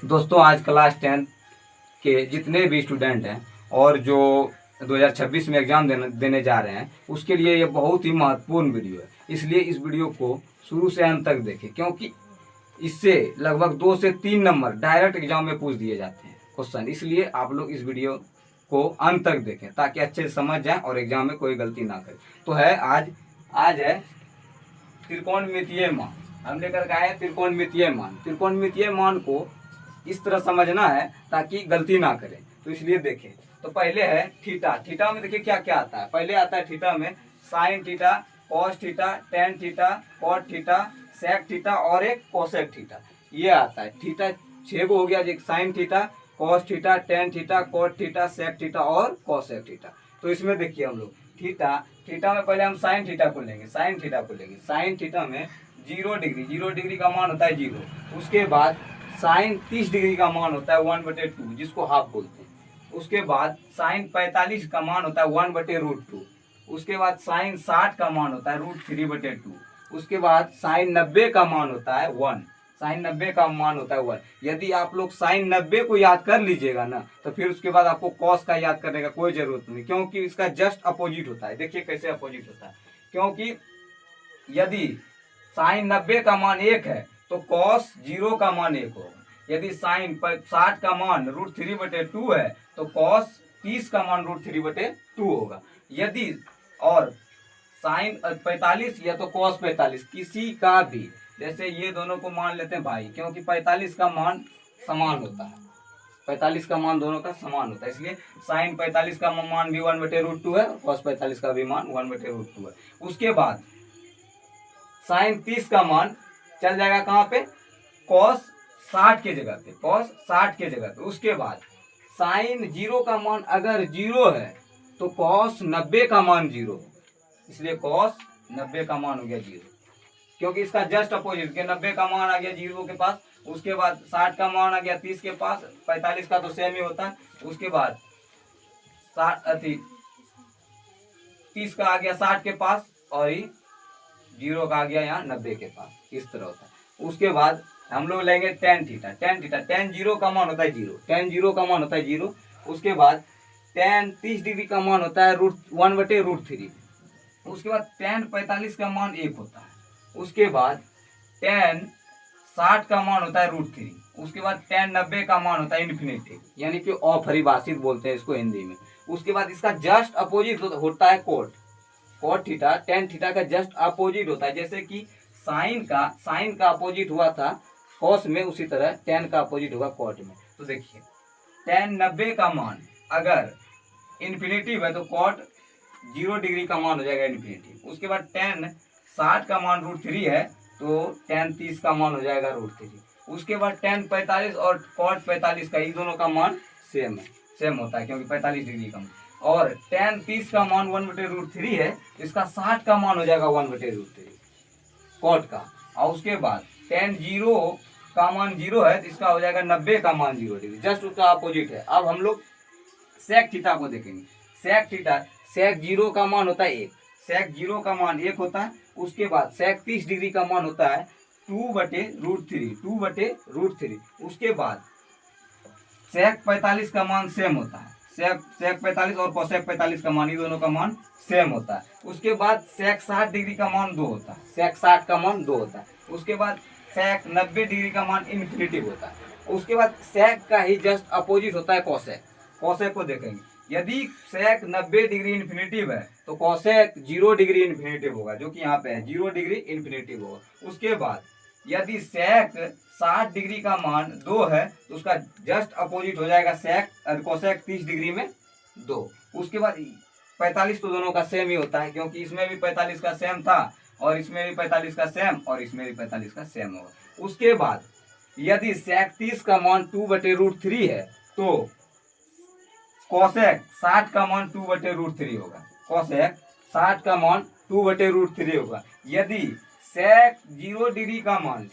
दोस्तों आज क्लास 10 के जितने भी स्टूडेंट हैं और जो 2026 में एग्ज़ाम देने जा रहे हैं उसके लिए ये बहुत ही महत्वपूर्ण वीडियो है। इसलिए इस वीडियो को शुरू से अंत तक देखें, क्योंकि इससे लगभग 2 से 3 नंबर डायरेक्ट एग्जाम में पूछ दिए जाते हैं क्वेश्चन। इसलिए आप लोग इस वीडियो को अंत तक देखें ताकि अच्छे से समझ जाएं और एग्जाम में कोई गलती ना करें। तो है आज है त्रिकोणमितीय मान। हम लेकर के आए हैं त्रिकोणमितीय मान। त्रिकोणमितीय मान को इस तरह समझना है ताकि गलती ना करें। तो इसलिए देखें, तो पहले है थीटा। थीटा में देखिए क्या क्या आता है। पहले आता है थीटा में sine theta, cos theta, tan theta, cot theta, sec theta और एक कोसेक थीटा। ये आता है थीटा। 6 हो गया, एक sine theta, cos theta, tan theta, cot theta, sec theta और कोसेक थीटा। तो इसमें देखिए हम लोग थीटा में पहले हम साइन थीटा को लेंगे। साइन थीटा में 0 डिग्री, 0 डिग्री का मान होता है 0। उसके बाद साइन 30 डिग्री का मान होता है 1/2, जिसको हाफ बोलते हैं। उसके बाद साइन 45 का मान होता है 1/√2। उसके बाद साइन 60 का मान होता है √3/2। उसके बाद साइन 90 का मान होता है 1। साइन 90 का मान होता है 1। यदि आप लोग साइन 90 को याद कर लीजिएगा ना, तो फिर उसके बाद आपको कॉस का याद करने का कोई जरूरत नहीं, क्योंकि इसका जस्ट अपोजिट होता है। देखिए कैसे अपोजिट होता है, क्योंकि यदि साइन 90 का मान 1 है तो कॉस 0 का मान 1 होगा। यदि साइन 60 का मान √3/2 है तो कॉस 30 का मान √3/2 होगा। यदि और साइन 45 या तो कॉस 45 किसी का भी, जैसे ये दोनों को मान लेते हैं भाई, क्योंकि 45 का मान समान होता है। 45 का मान दोनों का समान होता है, इसलिए साइन 45 का मान भी 1/√2 है, कॉस 45 का भी मान 1/√2 है। उसके बाद साइन 30 का मान चल जाएगा कहाँ पे, कॉस 60 के जगह पे, कॉस 60 के जगह पे। उसके बाद साइन 0 का मान अगर 0 है तो कॉस 90 का मान 0, इसलिए कॉस 90 का मान हो गया 0, क्योंकि इसका जस्ट अपोजिट के 90 का मान आ गया 0 के पास। उसके बाद 60 का मान आ गया 30 के पास, 45 का तो सेम ही होता है। उसके बाद 30 का आ गया 60 के पास और 0 का आ गया यहाँ 90 के पास, इस तरह होता है। उसके बाद हम लोग लेंगे टेन थीटा। टेन 0 का मान होता है 0, टेन 0 का मान होता है 0। उसके बाद टेन 30 डिग्री का मान होता है 1/√3। उसके बाद टेन 45 का मान 1 होता है। उसके बाद टेन 60 का मान होता है √3। उसके बाद टेन 90 का मान होता है इन्फिनिटी, यानी कि अपरिभाषित बोलते हैं इसको हिंदी में। उसके बाद इसका जस्ट अपोजिट होता है कॉट थीटा। टेन थीटा का जस्ट अपोजिट होता है, जैसे कि साइन का अपोजिट हुआ था कॉस में, उसी तरह टेन का अपोजिट होगा कॉट में। तो देखिए टेन 90 का मान अगर इन्फिनिटिव है तो कॉट 0 डिग्री का मान हो जाएगा इन्फिनिटिव। उसके बाद टेन 60 का मान √3 है तो टेन 30 का मान हो जाएगा √3। उसके बाद टेन 45 और कॉट 45 का, ये दोनों का मान सेम होता है, क्योंकि 45 डिग्री का मान। और टेन 30 का मान 1/√3 है, इसका 60 का मान हो जाएगा 1/√3 कॉट का। और उसके बाद टेन 0 का मान 0 है तो इसका हो जाएगा 90 का मान 0 डिग्री, जस्ट उसका अपोजिट है। अब हम लोग सेक थीटा को देखेंगे। सेक 0 का मान होता है 1, सेक 0 का मान 1 होता है। उसके बाद सेक 30 डिग्री का मान होता है 2/√3। उसके बाद सेक 45 का मान सेम होता है, सेक 45 और कोसेक 45 का मान, ये दोनों का मान सेम होता है। उसके बाद सेक 60 डिग्री का मान 2 होता है, सेक 60 का मान 2 होता है। उसके बाद सेक 90 डिग्री का मान इन्फिनिटिव होता है। उसके बाद सेक का ही जस्ट अपोजिट होता है कोसेक को देखेंगे। यदि सेक 90 डिग्री इन्फिनिटिव है तो कोसेक 0 डिग्री इन्फिनिटिव होगा, जो कि यहाँ पे है 0 डिग्री इन्फिनिटिव होगा। उसके बाद यदि सेक 60 डिग्री का मान 2 है तो उसका जस्ट अपोजिट हो जाएगा कोसेक 30 डिग्री में 2। उसके बाद 45 तो दोनों का सेम ही होता है, क्योंकि इसमें भी 45 का सेम था और इसमें भी 45 का सेम और इसमें भी 45 का सेम होगा। उसके बाद यदि सेक 30 का मान 2/√3 है तो कोसेक 60 का मान 2/√3 होगा, कोसेक 60 का मान 2/√3 होगा। यदि सेक 0 डिग्री का मान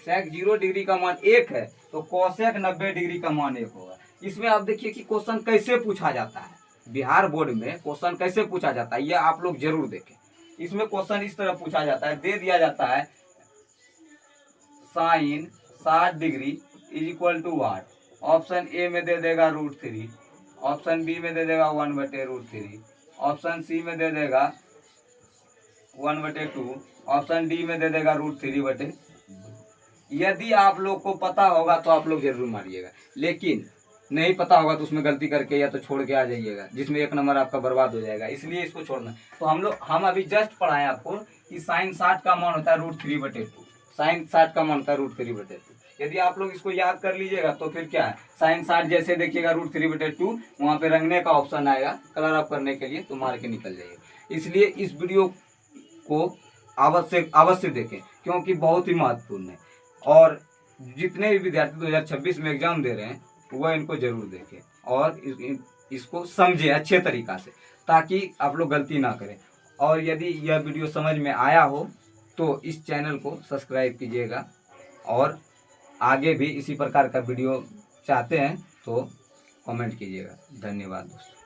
1 है तो कोसेक 90 डिग्री का मान 1 होगा। इसमें आप देखिए कि क्वेश्चन कैसे पूछा जाता है, बिहार बोर्ड में क्वेश्चन कैसे पूछा जाता है, यह आप लोग जरूर देखें। इसमें क्वेश्चन इस तरह पूछा जाता है, दे दिया जाता है sine 60 degree is equal to what, option A में दे देगा √3, ऑप्शन बी में दे देगा 1/√3, ऑप्शन सी में दे देगा 1/2, ऑप्शन डी में दे देगा √3/। यदि आप लोग को पता होगा तो आप लोग जरूर मारिएगा, लेकिन नहीं पता होगा तो उसमें गलती करके या तो छोड़ के आ जाइएगा, जिसमें 1 नंबर आपका बर्बाद हो जाएगा, इसलिए इसको छोड़ना। तो हम अभी जस्ट पढ़ाएं आपको कि साइन 60 का मान होता है √3/2, साइन 60 का मान होता है √3/2। यदि आप लोग इसको याद कर लीजिएगा तो फिर क्या है, साइन 60 जैसे देखिएगा √3/2, वहाँ पे रंगने का ऑप्शन आएगा कलर अप करने के लिए, तो मार के निकल जाइएगा। इसलिए इस वीडियो को अवश्य देखें, क्योंकि बहुत ही महत्वपूर्ण है। और जितने भी विद्यार्थी 2026 में एग्जाम दे रहे हैं वह इनको जरूर देखें और इसको समझे अच्छे तरीक़ा से, ताकि आप लोग गलती ना करें। और यदि यह वीडियो समझ में आया हो तो इस चैनल को सब्सक्राइब कीजिएगा, और आगे भी इसी प्रकार का वीडियो चाहते हैं तो कमेंट कीजिएगा। धन्यवाद दोस्तों।